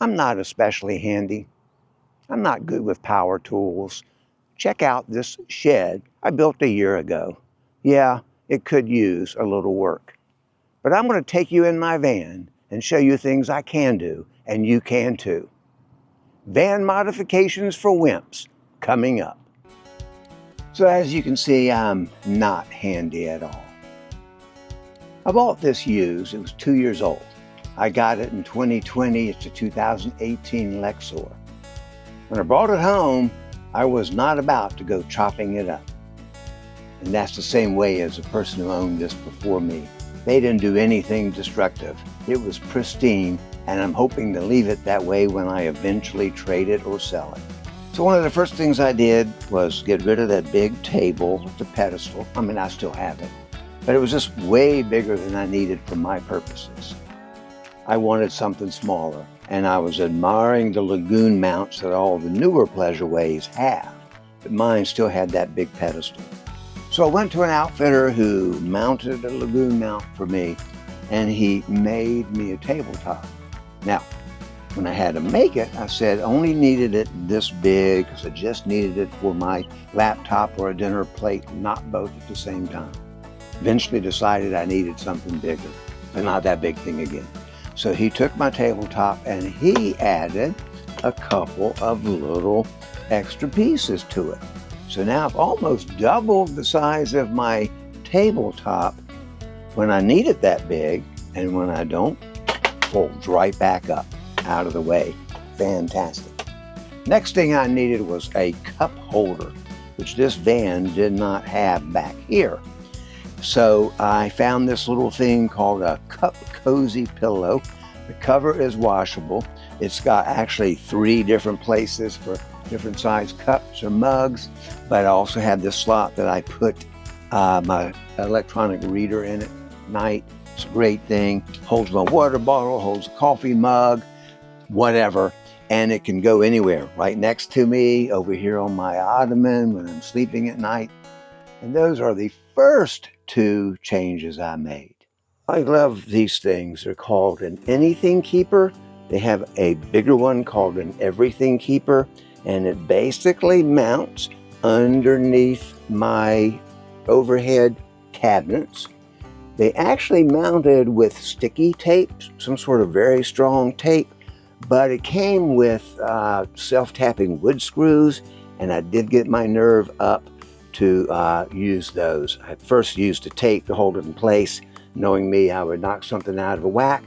I'm not especially handy. I'm not good with power tools. Check out this shed I built a year ago. Yeah, it could use a little work. But I'm going to take you in my van and show you things I can do, and you can too. Van modifications for Wimps coming up. So as you can see, I'm not handy at all. I bought this used. It was 2 years old. I got it in 2020. It's a 2018 Lexor. When I brought it home, I was not about to go chopping it up. And that's the same way as the person who owned this before me. They didn't do anything destructive. It was pristine, and I'm hoping to leave it that way when I eventually trade it or sell it. So one of the first things I did was get rid of that big table, the pedestal. I mean, I still have it, but it was just way bigger than I needed for my purposes. I wanted something smaller, and I was admiring the lagoon mounts that all the newer Pleasureways have, but mine still had that big pedestal. So I went to an outfitter who mounted a lagoon mount for me, and he made me a tabletop. Now, when I had to make it, I said I only needed it this big because I just needed it for my laptop or a dinner plate, not both at the same time. Eventually decided I needed something bigger, but not that big thing again. So he took my tabletop and he added a couple of little extra pieces to it. So now I've almost doubled the size of my tabletop when I need it that big, and when I don't, folds right back up, out of the way. Fantastic. Next thing I needed was a cup holder, which this van did not have back here. So I found this little thing called a cup cozy pillow. The cover is washable. It's got actually 3 different places for different size cups or mugs, but I also have this slot that I put my electronic reader in at night. It's a great thing. Holds my water bottle, holds a coffee mug, whatever, and it can go anywhere. Right next to me, over here on my ottoman when I'm sleeping at night. And those are the first 2 changes I made. I love these things. They're called an anything keeper. They have a bigger one called an everything keeper, and it basically mounts underneath my overhead cabinets. They actually mounted with sticky tape, some sort of very strong tape, but it came with self-tapping wood screws, and I did get my nerve up to use those. I first used the tape to hold it in place, knowing me I would knock something out of whack,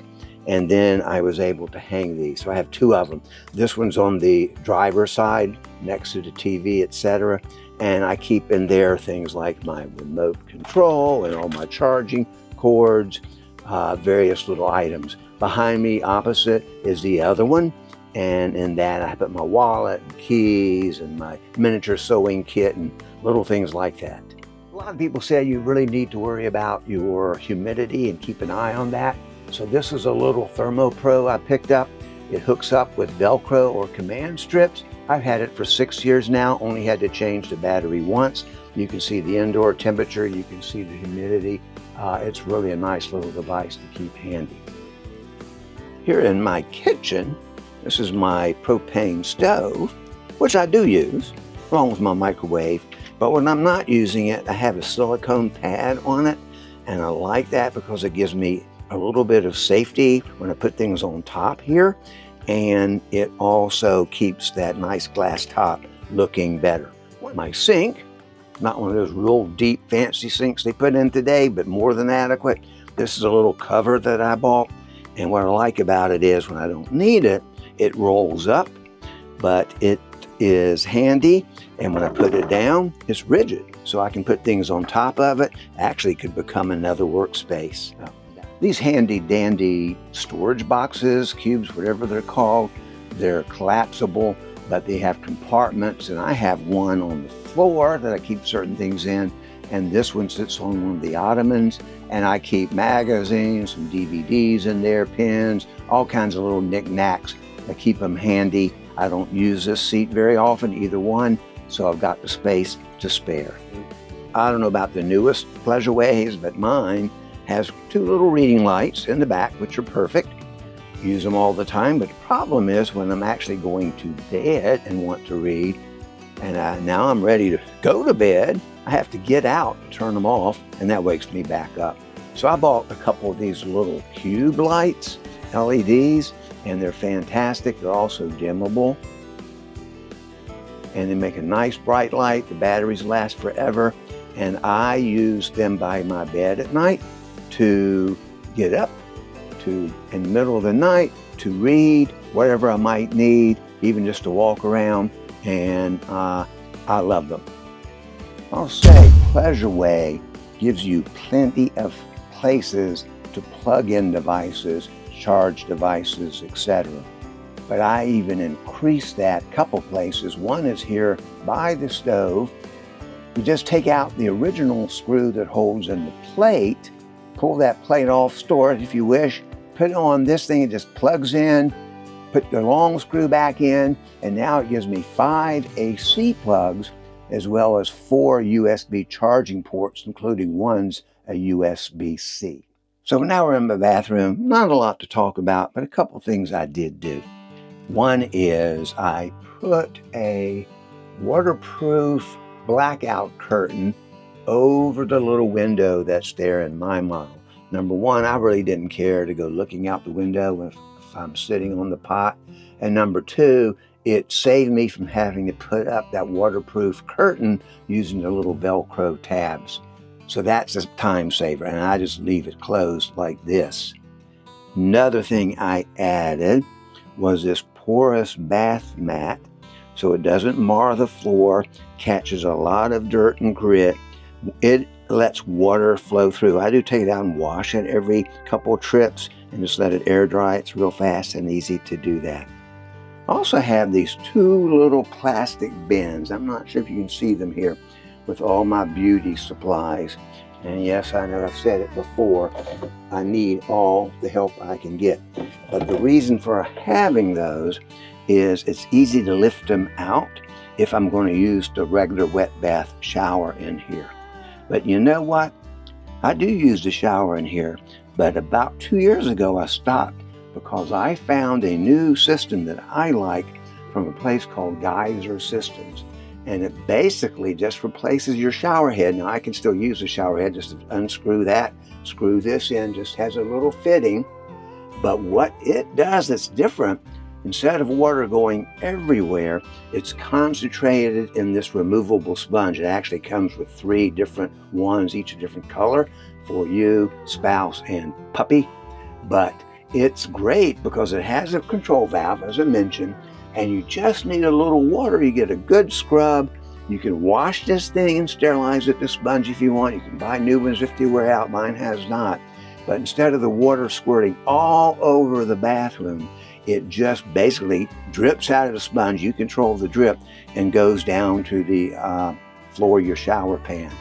and then I was able to hang these. So I have 2 of them. This one's on the driver's side next to the TV, etc. And I keep in there things like my remote control and all my charging cords, various little items. Behind me opposite is the other one, and in that I put my wallet and keys and my miniature sewing kit and little things like that. A lot of people say you really need to worry about your humidity and keep an eye on that. So this is a little ThermoPro I picked up. It hooks up with Velcro or command strips. I've had it for 6 years now, only had to change the battery once. You can see the indoor temperature, you can see the humidity. It's really a nice little device to keep handy. Here in my kitchen, this is my propane stove, which I do use, along with my microwave. But when I'm not using it, I have a silicone pad on it, and I like that because it gives me a little bit of safety when I put things on top here, and it also keeps that nice glass top looking better. My sink, not one of those real deep fancy sinks they put in today, but more than adequate. This is a little cover that I bought, and what I like about it is when I don't need it, it rolls up, but it is handy, and when I put it down, it's rigid, so I can put things on top of it. Actually could become another workspace. These handy dandy storage boxes, cubes, whatever they're called, they're collapsible, but they have compartments, and I have one on the floor that I keep certain things in, and this one sits on one of the ottomans, and I keep magazines, some DVDs in there, pens, all kinds of little knickknacks. I keep them handy. I don't use this seat very often, either one, so I've got the space to spare. I don't know about the newest Pleasureways, but mine has 2 little reading lights in the back, which are perfect. use them all the time, but the problem is when I'm actually going to bed and want to read, and now I'm ready to go to bed, I have to get out, turn them off, and that wakes me back up. So I bought a couple of these little cube lights, LEDs, and they're fantastic. They're also dimmable, and they make a nice bright light. The batteries last forever, and I use them by my bed at night to get up in the middle of the night to read whatever I might need, even just to walk around, and I love them. I'll say Pleasure Way gives you plenty of places to plug in devices, charge devices, etc. But I even increased that a couple places. One is here by the stove. You just take out the original screw that holds in the plate, pull that plate off, store it if you wish, put it on this thing, it just plugs in, put the long screw back in, and now it gives me 5 AC plugs as well as 4 USB charging ports, including one's a USB-C. So now we're in my bathroom. Not a lot to talk about, but a couple things I did do. One is I put a waterproof blackout curtain over the little window that's there in my model. Number one, I really didn't care to go looking out the window if I'm sitting on the pot. And number two, it saved me from having to put up that waterproof curtain using the little Velcro tabs. So that's a time saver, and I just leave it closed like this. Another thing I added was this porous bath mat, so it doesn't mar the floor, catches a lot of dirt and grit. It lets water flow through. I do take it out and wash it every couple of trips and just let it air dry. It's real fast and easy to do that. I also have these 2 little plastic bins. I'm not sure if you can see them here, with all my beauty supplies. And yes, I know I've said it before, I need all the help I can get. But the reason for having those is it's easy to lift them out if I'm going to use the regular wet bath shower in here. But you know what? I do use the shower in here, but about 2 years ago I stopped because I found a new system that I like from a place called Geyser Systems. And it basically just replaces your shower head. Now I can still use the shower head, just unscrew that, screw this in, just has a little fitting. But what it does that's different, instead of water going everywhere, it's concentrated in this removable sponge. It actually comes with 3 different ones, each a different color for you, spouse, and puppy. But it's great because it has a control valve, as I mentioned, and you just need a little water. You get a good scrub. You can wash this thing and sterilize it, the sponge, if you want. You can buy new ones if they wear out. Mine has not. But instead of the water squirting all over the bathroom, it just basically drips out of the sponge. You control the drip and goes down to the floor of your shower pan.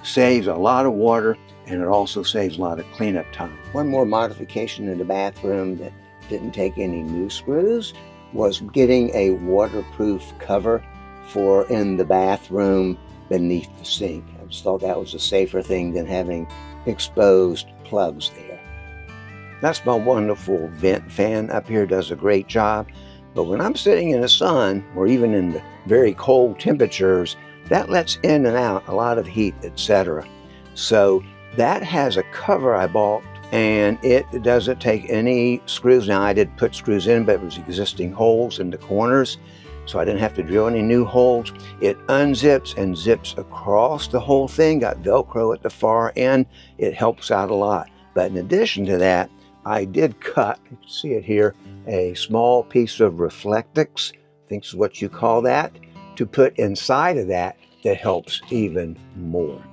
Saves a lot of water, and it also saves a lot of cleanup time. One more modification in the bathroom that didn't take any new screws was getting a waterproof cover for in the bathroom beneath the sink. I just thought that was a safer thing than having exposed plugs there. That's my wonderful vent fan up here, does a great job. But when I'm sitting in the sun, or even in the very cold temperatures, that lets in and out a lot of heat, etc. So that has a cover I bought, and it doesn't take any screws. Now I did put screws in, but it was existing holes in the corners, so I didn't have to drill any new holes. It unzips and zips across the whole thing, got Velcro at the far end. It helps out a lot. But in addition to that, I did cut, you can see it here, a small piece of Reflectix, I think is what you call that, to put inside of that helps even more.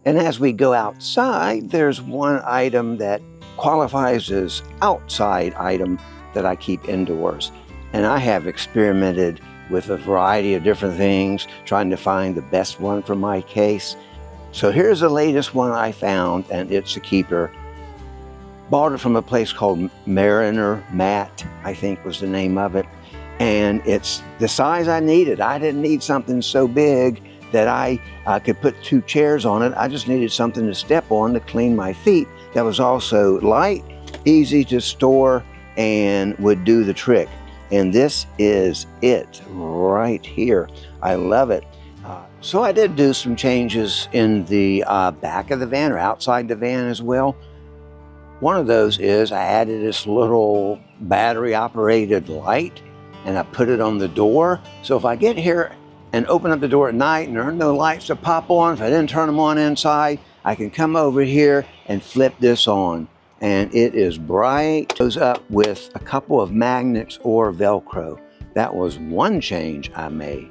And as we go outside, there's one item that qualifies as outside item that I keep indoors. And I have experimented with a variety of different things, trying to find the best one for my case. So here's the latest one I found, and it's a keeper. Bought it from a place called Mariner Mat, I think was the name of it. And it's the size I needed. I didn't need something so big that I could put 2 chairs on it. I just needed something to step on to clean my feet that was also light, easy to store, and would do the trick. And this is it right here. I love it. So I did do some changes in the back of the van, or outside the van as well. One of those is I added this little battery operated light, and I put it on the door. So if I get here and open up the door at night and there are no lights to pop on, if I didn't turn them on inside, I can come over here and flip this on. And it is bright. It goes up with a couple of magnets or Velcro. That was one change I made.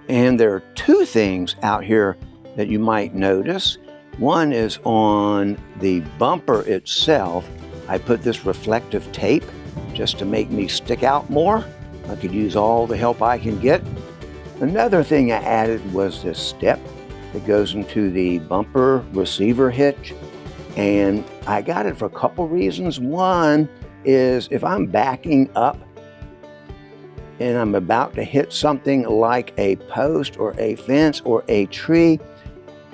And there are two things out here that you might notice. One is on the bumper itself. I put this reflective tape just to make me stick out more. I could use all the help I can get. Another thing I added was this step that goes into the bumper receiver hitch. And I got it for a couple reasons. One is if I'm backing up and I'm about to hit something like a post or a fence or a tree,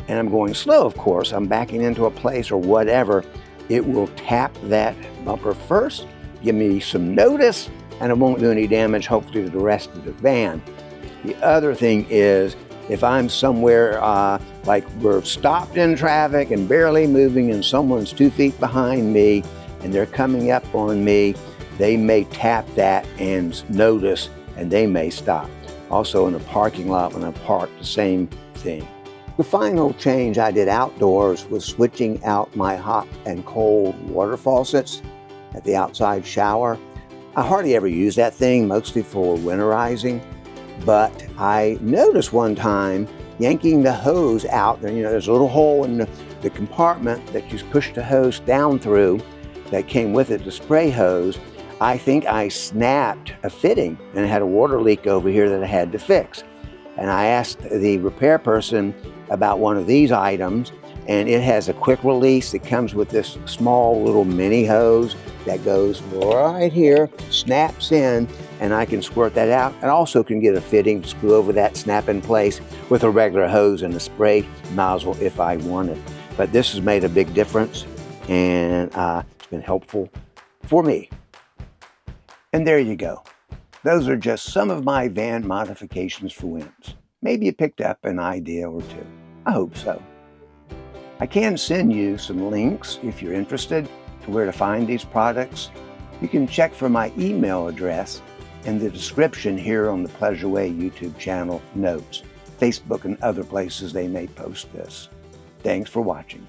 and I'm going slow, of course, I'm backing into a place or whatever, it will tap that bumper first, give me some notice, and it won't do any damage, hopefully, to the rest of the van. The other thing is, if I'm somewhere like we're stopped in traffic and barely moving and someone's 2 feet behind me and they're coming up on me, they may tap that and notice, and they may stop. Also in a parking lot when I park, the same thing. The final change I did outdoors was switching out my hot and cold water faucets at the outside shower. I hardly ever use that thing, mostly for winterizing, but I noticed one time yanking the hose out, and there's a little hole in the compartment that you push the hose down through that came with it, the spray hose. I think I snapped a fitting, and it had a water leak over here that I had to fix. And I asked the repair person about one of these items, and it has a quick release that comes with this small little mini hose that goes right here, snaps in, and I can squirt that out. And also can get a fitting to screw over that, snap in place with a regular hose and a spray nozzle if I want it. But this has made a big difference, and it's been helpful for me. And there you go. Those are just some of my van modifications for Wimps. Maybe you picked up an idea or two. I hope so. I can send you some links if you're interested to where to find these products. You can check for my email address in the description here on the Pleasure Way YouTube channel notes, Facebook and other places they may post this. Thanks for watching.